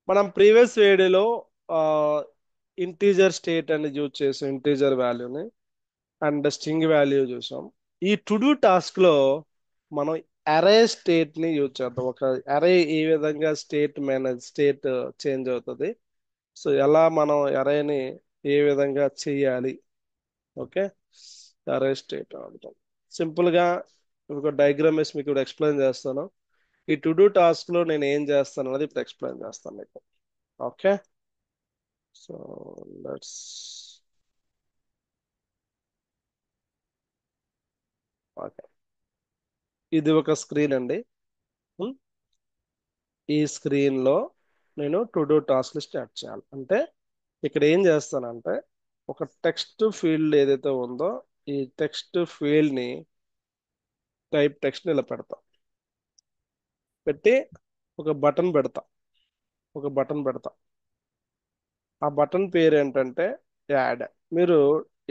మనం ప్రీవియస్ వీడియోలో integer state అని యూజ్ చేసాం, ఇంటీజర్ వాల్యూని అండ్ స్ట్రింగ్ వాల్యూ చూసాం. ఈ టు డూ టాస్క్ లో మనం అరే స్టేట్ ని యూజ్ చేద్దాం. ఒక అరే ఏ విధంగా స్టేట్ చేంజ్ అవుతుంది, సో ఎలా మనం అరేని ఏ విధంగా చేయాలి. ఓకే, అరే స్టేట్ ఆడతాం. సింపుల్ గా ఒక డయాగ్రామ్ వేసి మీకు ఇప్పుడు ఎక్స్ప్లెయిన్ చేస్తాను. ఈ టు డూ టాస్క్ లో నేను ఏం చేస్తాను అనేది ఇప్పుడు ఎక్స్ప్లెయిన్ చేస్తాను మీకు. ఓకే, సో లెట్స్ ఓకే, ఇది ఒక స్క్రీన్ అండి. ఉం? ఈ స్క్రీన్ లో నేను టు డూ టాస్క్ స్టార్ట్ చేయాలి అంటే ఇక్కడ ఏం చేస్తానంటే ఒక టెక్స్ట్ ఫీల్డ్ ఏదైతే ఉందో ఈ టెక్స్ట్ ఫీల్డ్ ని టెక్స్ట్ ని ఇలా పెడతా, పెట్టి ఒక బటన్ పెడతా, ఒక బటన్ పెడతా. ఆ బటన్ పేరు ఏంటంటే యాడ్. మీరు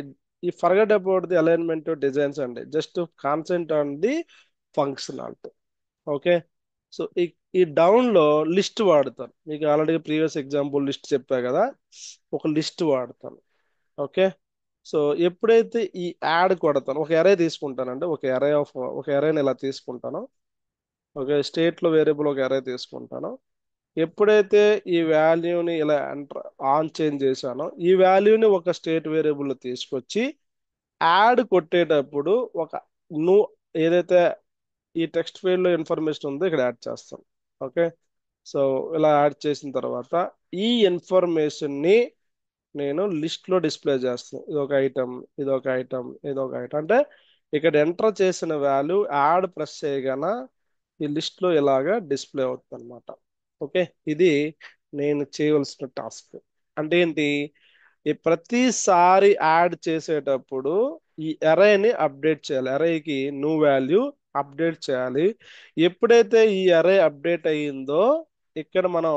ఇ- ఈ forget about the alignment designs అండి, just concentrate on the functionality. Okay, so ఈ డౌన్ లో లిస్ట్ వాడతాను. మీకు ఆల్రెడీ ప్రీవియస్ ఎగ్జాంపుల్ లిస్ట్ చెప్పా కదా, ఒక లిస్ట్ వాడతాను. ఓకే, సో ఎప్పుడైతే ఈ యాడ్ కొడతాను, ఒక ఎరే తీసుకుంటానంటే ఒక ఎరేని ఇలా తీసుకుంటాను. ఓకే, స్టేట్ లో వేరియబుల్ ఒక ఎరే తీసుకుంటాను. ఎప్పుడైతే ఈ వాల్యూని ఇలా ఎంటర్ ఆన్ చేంజ్ చేశానో ఈ వాల్యూని ఒక స్టేట్ వేరియబుల్ తీసుకొచ్చి యాడ్ కొట్టేటప్పుడు ఒక ను ఏదైతే ఈ టెక్స్ట్ ఫీల్డ్ లో ఇన్ఫర్మేషన్ ఉందో ఇక్కడ యాడ్ చేస్తాం. ఓకే, సో ఇలా యాడ్ చేసిన తర్వాత ఈ ఇన్ఫర్మేషన్ ని నేను లిస్ట్ లో డిస్ప్లే చేస్తాను. ఇదొక ఐటమ్, ఇదొక ఐటమ్, ఇదొక ఐటమ్ అంటే ఇక్కడ ఎంటర్ చేసిన వాల్యూ యాడ్ ప్రెస్ చేయగానే ఈ లిస్ట్ లో ఇలాగా డిస్ప్లే అవుతుంది అనమాట. ఓకే, ఇది నేను చేయవలసిన టాస్క్. అంటే ఏంటి, ఈ ప్రతిసారి యాడ్ చేసేటప్పుడు ఈ అరేని అప్డేట్ చేయాలి, అరేకి న్యూ వాల్యూ అప్డేట్ చేయాలి. ఎప్పుడైతే ఈ అరే అప్డేట్ అయ్యిందో ఇక్కడ మనం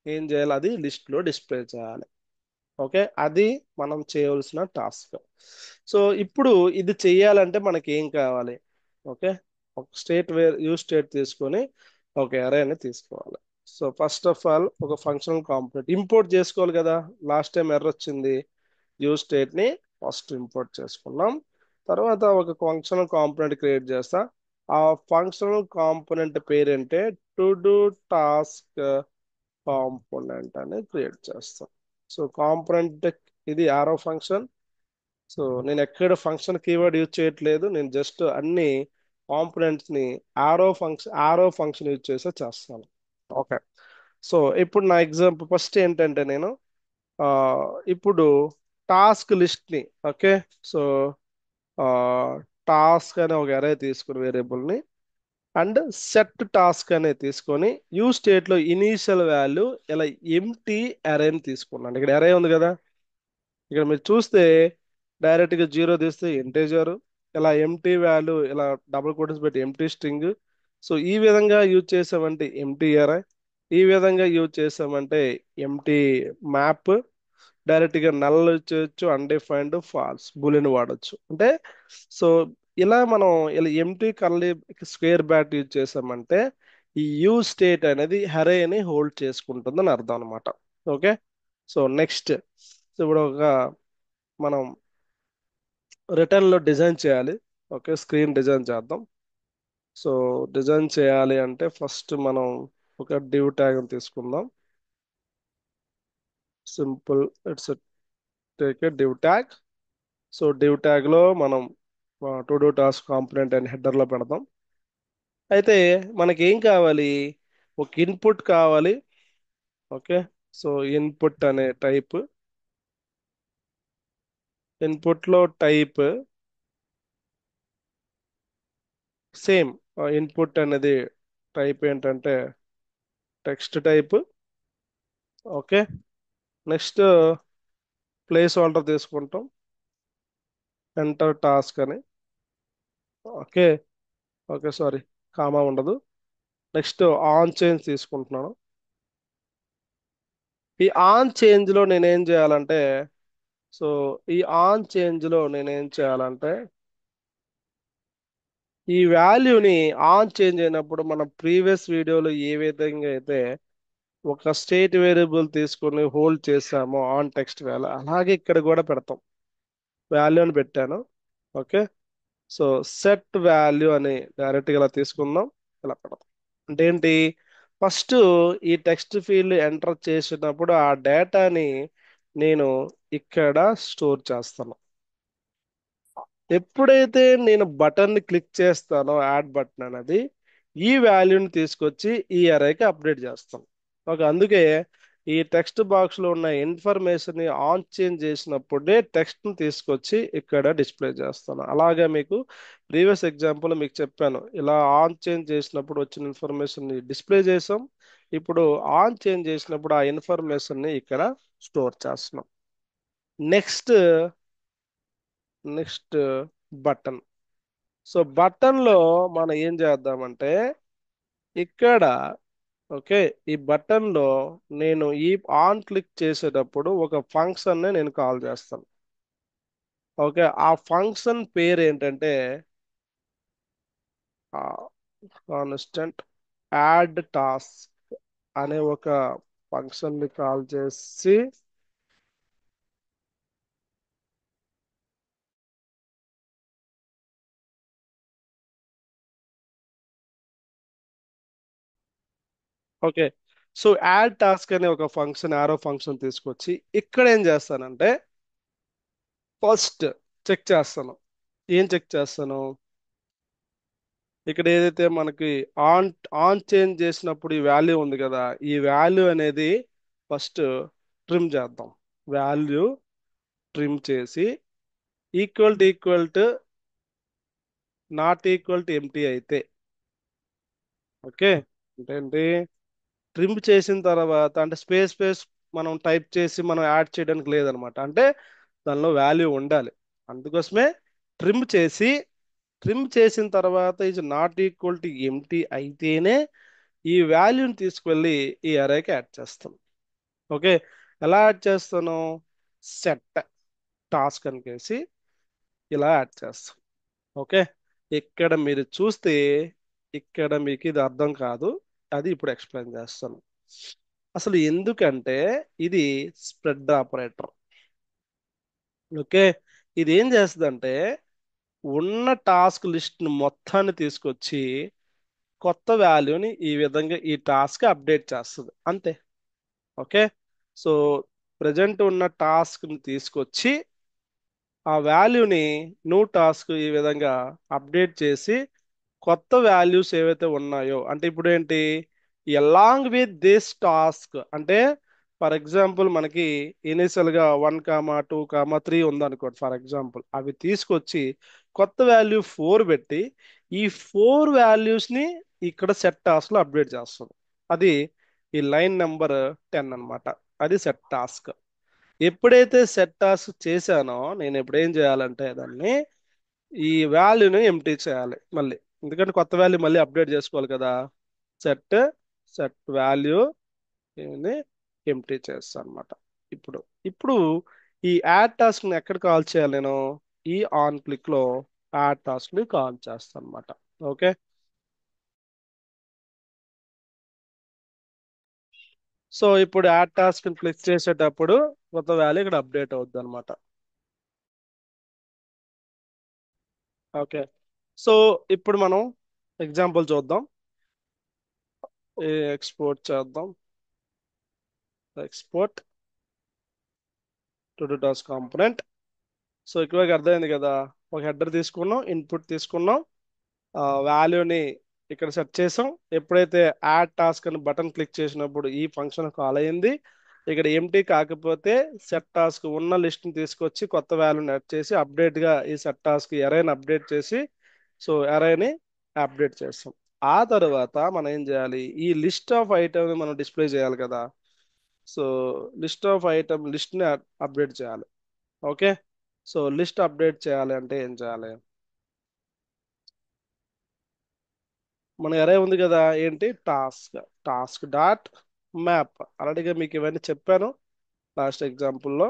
ఏం చేయాలి, అది లిస్ట్ లో డిస్ప్లే చేయాలి. ఓకే, అది మనం చేయవలసిన టాస్క్. సో ఇప్పుడు ఇది చెయ్యాలంటే మనకి ఏం కావాలి. ఓకే, ఒక స్టేట్ తీసుకొని ఒక అరేని తీసుకోవాలి. సో ఫస్ట్ ఆఫ్ ఆల్ ఒక ఫంక్షనల్ కాంపోనెంట్ ఇంపోర్ట్ చేసుకోవాలి కదా. లాస్ట్ టైం ఎర్ర వచ్చింది, యూజ్ స్టేట్ ని ఫస్ట్ ఇంపోర్ట్ చేసుకున్నాం. తర్వాత ఒక ఫంక్షనల్ కాంపోనెంట్ క్రియేట్ చేస్తా. ఆ ఫంక్షనల్ కాంపోనెంట్ పేరేంటే టు డూ టాస్క్ కాంపోనెంట్ అని క్రియేట్ చేస్తాం. సో కాంపోనెంట్ ఇది ఆరో ఫంక్షన్. సో నేను ఎక్కడ ఫంక్షన్ కీవర్డ్ యూజ్ చేయట్లేదు, నేను జస్ట్ అన్ని కాంపోనెంట్స్ ని ఆరో ఫంక్షన్ యూజ్ చేసి చేస్తాను. ఓకే, సో ఇప్పుడు నా ఎగ్జాంపుల్ ఫస్ట్ ఏంటంటే నేను ఆ, ఇప్పుడు టాస్క్ లిస్ట్ ని, ఓకే, సో టాస్క్ అనే ఒక అరే తీసుకుని వేరియబుల్ ని అండ్ సెట్ టాస్క్ అనేది తీసుకొని యూ స్టేట్ లో ఇనీషియల్ వాల్యూ ఇలా ఎంటీ అరేని తీసుకున్నాను. ఇక్కడ అరే ఉంది కదా, ఇక్కడ మీరు చూస్తే డైరెక్ట్ గా జీరో తీస్తే ఇంటేజర్, ఇలా ఎంటీ వాల్యూ ఇలా డబుల్ కోటెన్స్ పెట్టి ఎంటీ స్ట్రింగ్. సో ఈ విధంగా యూజ్ చేసామంటే ఎంటీ అరే, ఈ విధంగా యూజ్ చేసామంటే ఎంటీ మ్యాప్, డైరెక్ట్ గా నల్ చేయొచ్చు, అన్డిఫైన్డ్ ఫాల్స్ బూలియన్ వాడచ్చు. అంటే సో ఇలా మనం ఇలా empty curly square bracket use చేసామంటే ఈ యూ స్టేట్ అనేది హరేని హోల్డ్ చేసుకుంటుందని అర్థం అనమాట. ఓకే, సో నెక్స్ట్ ఇప్పుడు ఒక మనం రిటర్న్ లో డిజైన్ చేయాలి. ఓకే, స్క్రీన్ డిజైన్ చేద్దాం. సో డిజైన్ చేయాలి అంటే ఫస్ట్ మనం ఒక డివ్ ట్యాగ్ తీసుకుందాం. Simple, it's take a div tag. So div tag లో మనం టు డూ టాస్క్ కాంపోనెంట్ అని హెడర్ లో పెడదాం. అయితే మనకి ఏం కావాలి, ఒక ఇన్పుట్ కావాలి. ఓకే, సో ఇన్పుట్ అనే టైప్, ఇన్పుట్ లో టైప్ సేమ్. ఇన్పుట్ అనేది టైప్ ఏంటంటే text type. Okay, next place holder తీసుకుంటాం, ఎంటర్ టాస్క్ అని. ఓకే, ఓకే సారీ, కామా ఉండదు. నెక్స్ట్ ఆన్ చేంజ్ తీసుకుంటున్నాను. ఈ ఆన్ చేంజ్ లో నేనేం చేయాలంటే సో ఈ ఆన్ చేంజ్ లో నేనేం చేయాలంటే ఈ వాల్యూని ఆన్ చేంజ్ అయినప్పుడు మన ప్రీవియస్ వీడియోలో ఏ విధంగా అయితే ఒక స్టేట్ వేరియబుల్ తీసుకొని హోల్డ్ చేసాము ఆన్ టెక్స్ట్ వాల్యూ, అలాగే ఇక్కడ కూడా పెడతాం. వాల్యూ అని పెట్టాను. ఓకే. సో సెట్ వాల్యూ అని డైరెక్ట్గా ఇలా తీసుకుందాం, ఇలా పెడతాం. అంటే ఏంటి, ఫస్ట్ ఈ టెక్స్ట్ ఫీల్డ్ ఎంటర్ చేసినప్పుడు ఆ డేటాని నేను ఇక్కడ స్టోర్ చేస్తాను. ఎప్పుడైతే నేను బటన్ ని క్లిక్ చేస్తానో, యాడ్ బటన్ అనేది, ఈ వాల్యూని తీసుకొచ్చి ఈ అరేకి అప్డేట్ చేస్తాం. ఓకే. అందుకే ఈ టెక్స్ట్ బాక్స్ లో ఉన్న ఇన్ఫర్మేషన్ ని ఆన్ చేంజ్ చేసినప్పుడే టెక్స్ట్ ని తీసుకొచ్చి ఇక్కడ డిస్ప్లే చేస్తాను. అలాగే మీకు ప్రీవియస్ ఎగ్జాంపుల్ మీకు చెప్పాను, ఇలా ఆన్ చేంజ్ చేసినప్పుడు వచ్చిన ఇన్ఫర్మేషన్ ని డిస్ప్లే చేసాం. ఇప్పుడు ఆన్ చేంజ్ చేసినప్పుడు ఆ ఇన్ఫర్మేషన్ ని ఇక్కడ స్టోర్ చేస్తున్నాం. Next next button. So button లో మనం ఏం చేద్దామంటే ఇక్కడ, ఓకే, ఈ బటన్ లో నేను ఈ ఆన్ క్లిక్ చేసేటప్పుడు ఒక ఫంక్షన్ ని నేను కాల్ చేస్తాను. ఓకే. ఆ ఫంక్షన్ పేరు ఏంటంటే కాన్స్టెంట్ యాడ్ టాస్క్ అనే ఒక ఫంక్షన్ ని కాల్ చేసి, ఓకే, సో యాడ్ టాస్క్ అనే ఒక ఫంక్షన్, ఆరో ఫంక్షన్ తీసుకొచ్చి ఇక్కడ ఏం చేస్తానంటే ఫస్ట్ చెక్ చేస్తాను. ఏం చెక్ చేస్తాను, ఇక్కడ ఏదైతే మనకి ఆన్ ఆన్ చేంజ్ చేసినప్పుడు ఈ వాల్యూ ఉంది కదా, ఈ వాల్యూ అనేది ఫస్ట్ ట్రిమ్ చేద్దాం. వాల్యూ ట్రిమ్ చేసి equal to not equal to empty అయితే, ఓకే, అంటే ఏంటి, ట్రిమ్ చేసిన తర్వాత అంటే స్పేస్ మనం టైప్ చేసి మనం యాడ్ చేయడానికి లేదనమాట. అంటే దానిలో వాల్యూ ఉండాలి. అందుకోసమే ట్రిమ్ చేసి, ట్రిమ్ చేసిన తర్వాత ఇది నాట్ ఈక్వల్ టు ఎంటీ అయితేనే ఈ వాల్యూని తీసుకువెళ్ళి ఈ అరేకి యాడ్ చేస్తాం. ఓకే. ఎలా యాడ్ చేస్తాను, సెట్ టాస్క్ అని కేసి ఇలా యాడ్ చేస్తాం. ఓకే. ఇక్కడ మీరు చూస్తే ఇక్కడ మీకు ఇది అర్థం కాదు, అది ఇప్పుడు ఎక్స్ప్లెయిన్ చేస్తాను. అసలు ఎందుకంటే ఇది స్ప్రెడ్ ఆపరేటర్. ఓకే. ఇది ఏం చేస్తుందంటే ఉన్న టాస్క్ లిస్ట్ మొత్తాన్ని తీసుకొచ్చి కొత్త వాల్యూని ఈ విధంగా ఈ టాస్క్ అప్డేట్ చేస్తుంది అంతే. ఓకే. సో ప్రజెంట్ ఉన్న టాస్క్ ని తీసుకొచ్చి ఆ వాల్యూని న్యూ టాస్క్ ఈ విధంగా అప్డేట్ చేసి కొత్త వాల్యూస్ ఏవైతే ఉన్నాయో, అంటే ఇప్పుడు ఏంటి, ఎలాంగ్ విత్ దిస్ టాస్క్ అంటే ఫర్ ఎగ్జాంపుల్ మనకి ఇనిషియల్ గా 1, 2, 3 ఉందనుకోండి ఫర్ ఎగ్జాంపుల్, అవి తీసుకొచ్చి కొత్త వాల్యూ 4 పెట్టి ఈ 4 వాల్యూస్ ని ఇక్కడ సెట్ టాస్క్ లో అప్డేట్ చేస్తుంది. అది ఈ లైన్ నెంబర్ 10 అన్నమాట. అది సెట్ టాస్క్. ఎప్పుడైతే సెట్ టాస్క్ చేశానో నేను ఇప్పుడు ఏం చేయాలంటే దాన్ని ఈ వాల్యూని ఎంటీ చేయాలి మళ్ళీ, ఎందుకంటే కొత్త వాల్యూ మళ్ళీ అప్డేట్ చేసుకోవాలి కదా. సెట్ సెట్ వాల్యూ ఎంటీ చేస్తాను అనమాట. ఇప్పుడు ఇప్పుడు ఈ యాడ్ టాస్క్ ని ఎక్కడ కాల్ చేయాలి నేను, ఈ ఆన్ క్లిక్ లో యాడ్ టాస్క్ ని కాల్ చేస్తాను అనమాట. ఓకే. సో ఇప్పుడు యాడ్ టాస్క్ ని క్లిక్ చేసేటప్పుడు కొత్త వాల్యూ ఇక్కడ అప్డేట్ అవుద్ది అనమాట. ఓకే. సో ఇప్పుడు మనం ఎగ్జాంపుల్ చూద్దాం. ఎక్స్పోర్ట్ చేద్దాం. Export to task component. So ఇక్కడ అర్థమైంది కదా, ఒక హెడర్ తీసుకున్నాం, ఇన్పుట్ తీసుకున్నాం, వాల్యూని ఇక్కడ సెట్ చేసాం. ఎప్పుడైతే యాడ్ టాస్క్ అని బటన్ క్లిక్ చేసినప్పుడు ఈ ఫంక్షన్ కాల్ అయింది. ఇక్కడ ఎంటీ కాకపోతే సెట్ టాస్క్ ఉన్న లిస్ట్ ని తీసుకొచ్చి కొత్త వాల్యూని యాడ్ చేసి అప్డేట్ గా ఈ సెట్ టాస్క్ అరేని అప్డేట్ చేసి, సో అరేని అప్డేట్ చేస్తాం. ఆ తర్వాత మనం ఏం చేయాలి, ఈ లిస్ట్ ఆఫ్ ఐటమ్ ని మనం డిస్ప్లే చేయాలి కదా. So list of item list ని అప్డేట్ చేయాలి. ఓకే. సో లిస్ట్ అప్డేట్ చేయాలి అంటే ఏం చేయాలి, మన అరే ఉంది కదా, ఏంటి, టాస్క్, టాస్క్ డాట్ మ్యాప్. ఆల్రెడీగా మీకు ఇవన్నీ చెప్పాను లాస్ట్ ఎగ్జాంపుల్లో.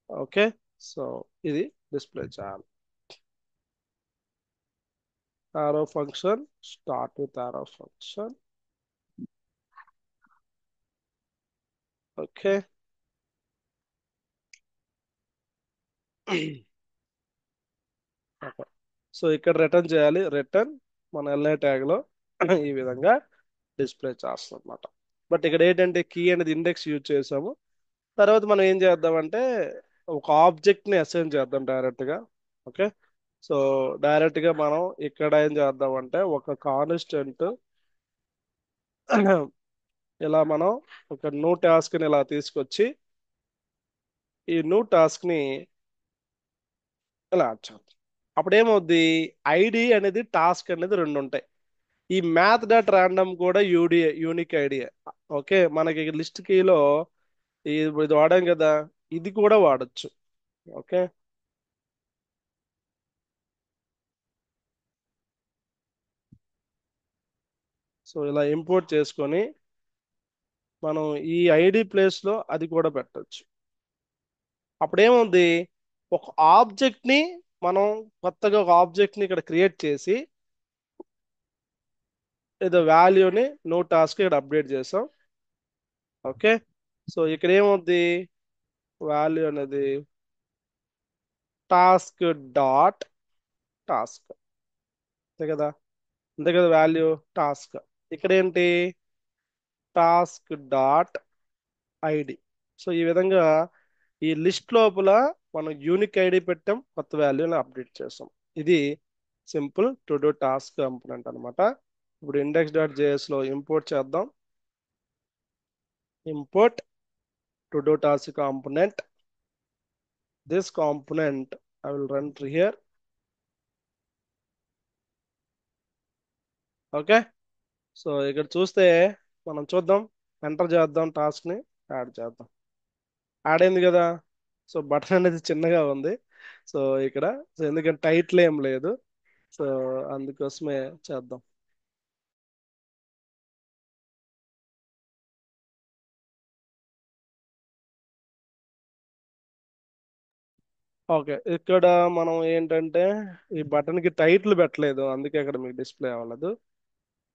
ఓకే. సో ఇది డిస్ప్లే చేయాలి. arrow function, start with arrow function. Okay. Okay. So ఇక్కడ రిటర్న్ చేయాలి. రిటర్న్ మన ఎల్ఐ ట్యాగ్ లో ఈ విధంగా డిస్ప్లే చేస్తాం అనమాట. బట్ ఇక్కడ ఏంటంటే కీ అనేది ఇండెక్స్ యూజ్ చేసాము. తర్వాత మనం ఏం చేద్దామంటే ఒక ఆబ్జెక్ట్ ని అసైన్ చేద్దాం డైరెక్ట్ గా. ఓకే. సో డైరెక్ట్ గా మనం ఇక్కడ ఏం చేద్దామంటే ఒక కాన్స్టెంట్ ఇలా మనం ఒక న్యూ టాస్క్ ని ఇలా తీసుకొచ్చి ఈ న్యూ టాస్క్ ని ఇలా యాడ్ చేద్దాం. అప్పుడు ఏమవుద్ది, ఐడి అనేది టాస్క్ అనేది రెండు ఉంటాయి. ఈ మ్యాథ్ డాట్ ర్యాండమ్ కూడా యూనిక్ ఐడియా. ఓకే, మనకి లిస్ట్ కీలో ఇది వాడాం కదా, ఇది కూడా వాడచ్చు. ఓకే. సో ఇలా ఇంపోర్ట్ చేసుకొని మనం ఈ ఐడి ప్లేస్ లో అది కూడా పెట్టచ్చు. అప్పుడేముంది, ఒక ఆబ్జెక్ట్ ని మనం కొత్తగా ఒక ఆబ్జెక్ట్ ని ఇక్కడ క్రియేట్ చేసి ఏదో వాల్యూని నో టాస్క్ ఇక్కడ అప్డేట్ చేసాం. ఓకే. సో ఇక్కడ ఏముంది, వాల్యూ అనేది టాస్క్ డాట్ టాస్క్, అంతే కదా. అంతే కదా, వాల్యూ టాస్క్. ఇక్కడ ఏంటి, టాస్క్ డాట్ ఐడి. సో ఈ విధంగా ఈ లిస్ట్ లోపల మనం యూనిక్ ఐడి పెట్టాం, కొత్త వాల్యూని అప్డేట్ చేస్తాం. ఇది simple to do task component అనమాట. ఇప్పుడు ఇండెక్స్ డాట్ జేఎస్ లో ఇంపోర్ట్ చేద్దాం. Import to do task component. This component I will run here. Okay. So ఇక్కడ చూస్తే మనం చూద్దాం, ఎంటర్ చేద్దాం, టాస్క్ ని యాడ్ చేద్దాం. యాడ్ అయింది కదా. సో బటన్ అనేది చిన్నగా ఉంది. సో ఇక్కడ సో ఎందుకంటే టైటిల్ ఏం లేదు, సో అందుకోసమే చేద్దాం. ఓకే, ఇక్కడ మనం ఏంటంటే ఈ బటన్ కి టైటిల్ పెట్టలేదు, అందుకే ఇక్కడ మీకు డిస్ప్లే అవ్వలేదు.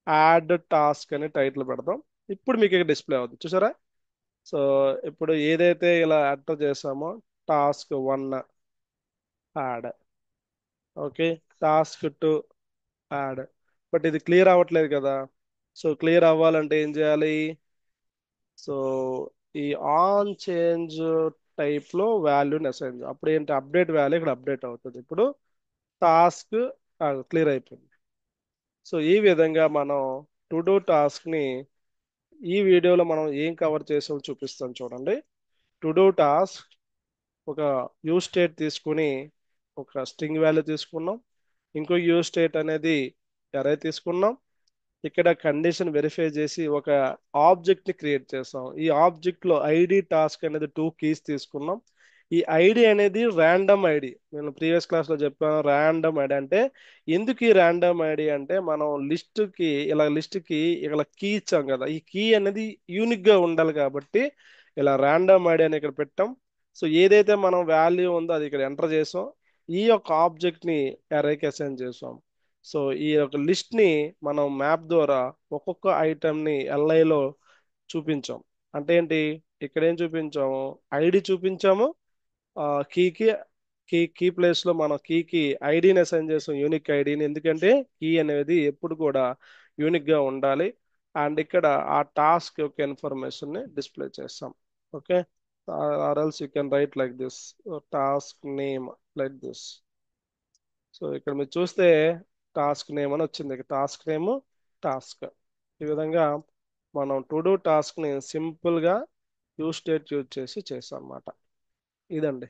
యాడ్ టాస్క్ అని టైటిల్ పెడదాం. ఇప్పుడు మీకు ఇక్కడ డిస్ప్లే అవుతుంది, చూసారా. సో ఇప్పుడు ఏదైతే ఇలా ఎంటర్ చేసామో, task 1 add. Okay. Task 2 add. But ఇది క్లియర్ అవ్వట్లేదు కదా. సో క్లియర్ అవ్వాలంటే ఏం చేయాలి, సో ఈ ఆన్ చేంజ్ టైప్ లో వాల్యూని అసైన్, అప్పుడు ఏంటి అప్డేట్ వాల్యూ ఇక్కడ అప్డేట్ అవుతుంది. ఇప్పుడు టాస్క్ క్లియర్ అయిపోయింది. సో ఈ విధంగా మనం టు డూ టాస్క్ ని ఈ వీడియోలో మనం ఏం కవర్ చేసామో చూపిస్తాం చూడండి. టు డూ టాస్క్ ఒక యూజ్ స్టేట్ తీసుకుని ఒక స్ట్రింగ్ వాల్యూ తీసుకున్నాం. ఇంకో యూజ్ స్టేట్ అనేది అరే తీసుకున్నాం. ఇక్కడ కండిషన్ వెరిఫై చేసి ఒక ఆబ్జెక్ట్ ని క్రియేట్ చేస్తాం. ఈ ఆబ్జెక్ట్ లో ఐడి టాస్క్ అనేది 2 కీస్ తీసుకున్నాం. ఈ ఐడి అనేది ర్యాండమ్ ఐడి, నేను ప్రీవియస్ క్లాస్ లో చెప్పాను. ర్యాండమ్ ఐడి అంటే ఎందుకు ఈ ర్యాండమ్ ఐడి అంటే, మనం లిస్ట్ కి ఇలా కీ ఇచ్చాం కదా, ఈ కీ అనేది యూనిక్ గా ఉండాలి కాబట్టి ఇలా ర్యాండమ్ ఐడి అని ఇక్కడ పెట్టాం. సో ఏదైతే మనం వాల్యూ ఉందో అది ఇక్కడ ఎంటర్ చేసాం. ఈ యొక్క ఆబ్జెక్ట్ ని అరేకి అసైన్ చేసాం. సో ఈ యొక్క లిస్ట్ ని మనం మ్యాప్ ద్వారా ఒక్కొక్క ఐటమ్ ని ఎల్ఐలో చూపించాం. అంటే ఏంటి, ఇక్కడ ఏం చూపించాము, ఐడి చూపించాము. కీకి కీ ప్లేస్ లో మనం కీకి ఐడిని అసైన్ చేసాం, యూనిక్ ఐడిని. ఎందుకంటే కీ అనేది ఎప్పుడు కూడా యూనిక్ గా ఉండాలి. అండ్ ఇక్కడ ఆ టాస్క్ యొక్క ఇన్ఫర్మేషన్ ని డిస్ప్లే చేస్తాం. Okay. Or else you can write like this, task name like this. So ఇక్కడ మీరు చూస్తే టాస్క్ నేమ్ అని వచ్చింది. Task name task. ఈ విధంగా మనం టు డూ టాస్క్ ని సింపుల్ గా యూజ్ స్టేట్ యూజ్ చేసి చేస్తాం అన్నమాట. ఇదండి.